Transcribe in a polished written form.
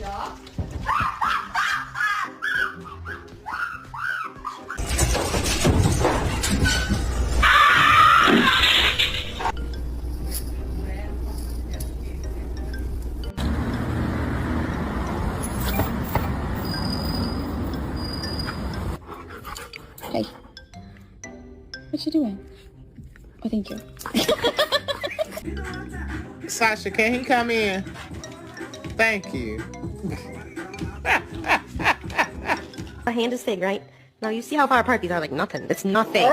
Ja. Hey. What you doing? Oh, thank you. Sasha, can he come in? Thank you. A hand is big, right? Now you see how far apart these are, like nothing. It's nothing.